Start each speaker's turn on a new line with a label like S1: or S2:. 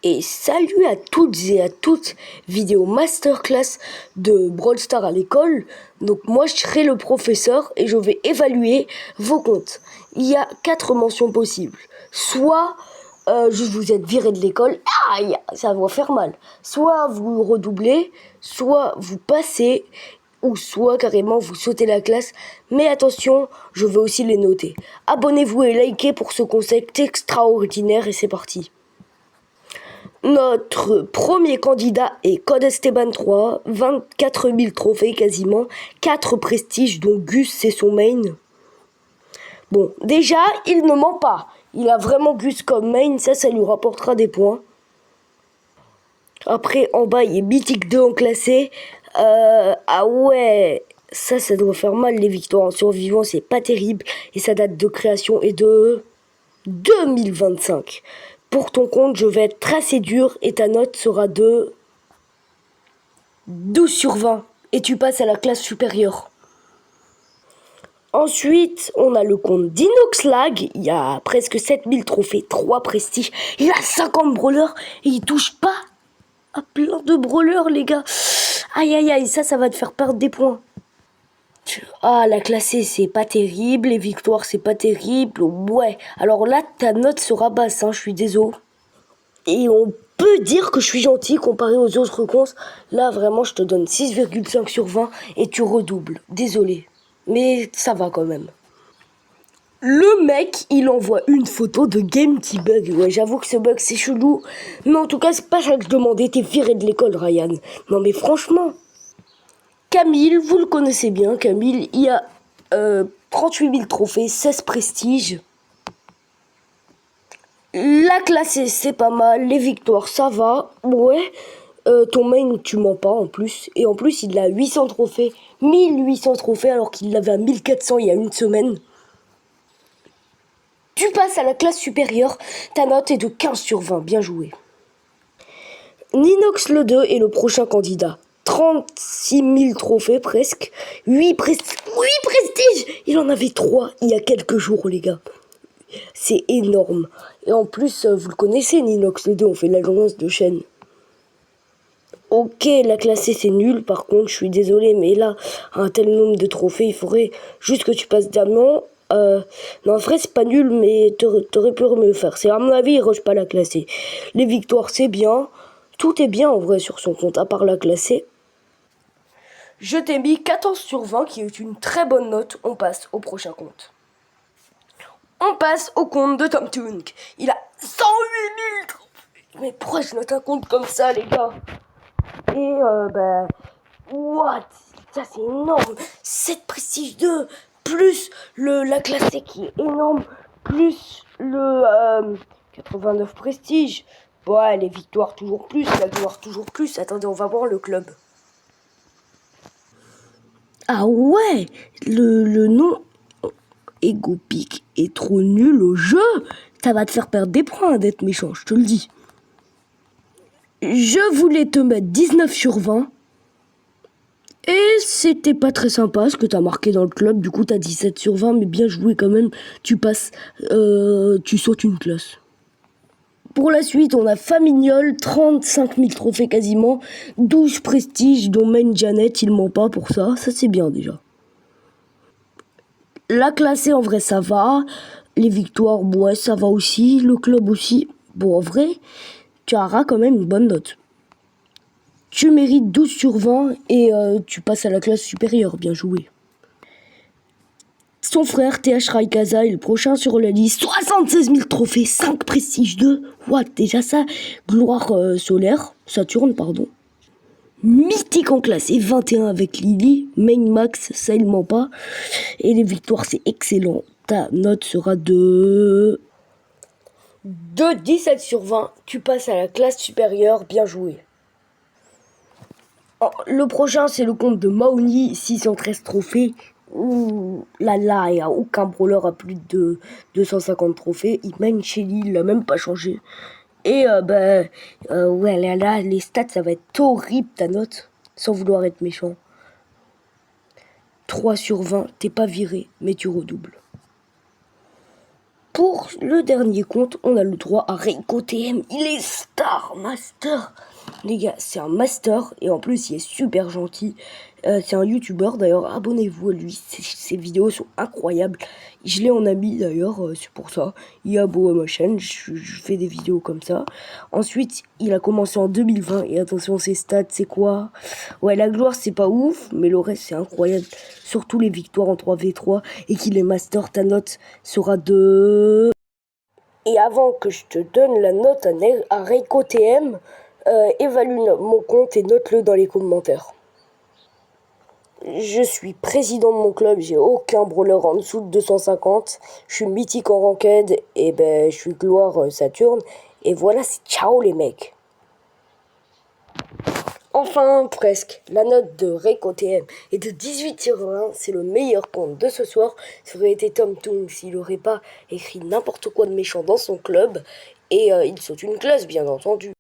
S1: Et salut à toutes et à toutes, vidéo masterclass de Brawl Stars à l'école. Donc moi je serai le professeur et je vais évaluer vos comptes. Il y a 4 mentions possibles. Soit juste vous êtes viré de l'école, aïe, ça va faire mal. Soit vous redoublez, soit vous passez, ou soit carrément vous sautez la classe. Mais attention, je veux aussi les noter. Abonnez-vous et likez pour ce concept extraordinaire et c'est parti. Notre premier candidat est Code Esteban 3, 24 000 trophées quasiment, 4 prestiges dont Gus c'est son main. Bon, déjà, il ne ment pas. Il a vraiment Gus comme main, ça lui rapportera des points. Après, en bas, il y a Mythique 2 en classé. Ah ouais, ça doit faire mal les victoires en survivant, c'est pas terrible. Et sa date de création est de 2025. Pour ton compte, je vais être assez dur et ta note sera de 12 sur 20 et tu passes à la classe supérieure. Ensuite, on a le compte d'Inoxlag. Il y a presque 7000 trophées, 3 prestiges. Il a 50 brawlers et il touche pas à plein de brawlers, les gars. Aïe, aïe, aïe, ça va te faire perdre des points. Ah, la classée, c'est pas terrible. Les victoires, c'est pas terrible. Ouais, alors là, ta note sera basse, hein, je suis désolé. Et on peut dire que je suis gentil comparé aux autres comptes. Là, vraiment, je te donne 6,5 sur 20 et tu redoubles. Désolé, mais ça va quand même. Le mec, il envoie une photo de game qui bug. Ouais, j'avoue que ce bug, c'est chelou. Mais en tout cas, c'est pas ça que je demandais. T'es viré de l'école, Ryan. Non, mais franchement. Camille, vous le connaissez bien. Camille, il y a 38 000 trophées, 16 prestiges. La classe, c'est pas mal. Les victoires, ça va. Ouais. Ton main, tu mens pas en plus. Et en plus, il a 800 trophées. 1800 trophées alors qu'il l'avait à 1400 il y a une semaine. Tu passes à la classe supérieure. Ta note est de 15 sur 20. Bien joué. Ninox le 2 est le prochain candidat. 36 000 trophées presque. 8 prestiges. Il en avait 3 il y a quelques jours, les gars. C'est énorme. Et en plus, vous le connaissez, Ninox le 2, on fait l'alliance de chaîne. Ok, la classée c'est nul, par contre, je suis désolé, mais là, un tel nombre de trophées, il faudrait juste que tu passes diamant. Non, en vrai, c'est pas nul, mais t'aurais pu mieux faire. C'est à mon avis, il rush pas la classée. Les victoires, c'est bien. Tout est bien en vrai sur son compte, à part la classée. Je t'ai mis 14 sur 20, qui est une très bonne note. On passe au prochain compte. On passe au compte de Tom Tunk. Il a 108 000 trophées. Mais pourquoi je note un compte comme ça, les gars? Et what? Ça c'est énorme. 7 prestige 2 plus la classée qui est énorme, plus le 89 prestige. Ouais, les victoires toujours plus, la gloire toujours plus. Attendez, on va voir le club. Ah ouais, le nom Egopic est trop nul au jeu. Ça va te faire perdre des points d'être méchant, je te le dis. Je voulais te mettre 19 sur 20. Et c'était pas très sympa ce que t'as marqué dans le club. Du coup, t'as 17 sur 20, mais bien joué quand même. Tu passes, tu sautes une classe. Pour la suite, on a Famignol, 35 000 trophées quasiment. 12 prestiges, dont Main Janet, il ment pas pour ça. Ça, c'est bien déjà. La classée, en vrai, ça va. Les victoires, ouais, ça va aussi. Le club aussi. Bon, en vrai, tu auras quand même une bonne note. Tu mérites 12 sur 20 et tu passes à la classe supérieure. Bien joué. Son frère, TH Raikaza, est le prochain sur la liste. 76 000 trophées, 5 prestiges 2. What, déjà ça. Gloire solaire, Saturne, pardon. Mythique en classé, 21 avec Lily. Main max, ça il ment pas. Et les victoires, c'est excellent. Ta note sera de 17 sur 20. Tu passes à la classe supérieure, bien joué. Le prochain, c'est le compte de Maoni, 613 trophées. Ouh là là, il n'y a aucun brawler à plus de 250 trophées. Il mène Shelly, il n'a même pas changé. Et ouais, là, les stats, ça va être horrible ta note, sans vouloir être méchant. 3 sur 20, t'es pas viré, mais tu redoubles. Pour le dernier compte, on a le droit à Reiko TM. Il est Star Master. Les gars, c'est un master et en plus il est super gentil. C'est un youtubeur d'ailleurs, abonnez-vous à lui, ses vidéos sont incroyables. Je l'ai en ami d'ailleurs, c'est pour ça. Il est abonné à ma chaîne, je fais des vidéos comme ça. Ensuite, il a commencé en 2020 et attention, ses stats, c'est quoi? Ouais, la gloire, c'est pas ouf, mais le reste, c'est incroyable. Surtout les victoires en 3v3 et qu'il est master, ta note sera de... Et avant que je te donne la note à Reiko TM, évalue mon compte et note-le dans les commentaires. Je suis président de mon club, j'ai aucun brawler en dessous de 250. Je suis mythique en ranked et je suis gloire Saturne. Et voilà, c'est ciao les mecs. Enfin, presque, la note de Reiko TM est de 18/20, c'est le meilleur compte de ce soir. Ça aurait été Tom Tung s'il n'aurait pas écrit n'importe quoi de méchant dans son club. Et il saute une classe, bien entendu.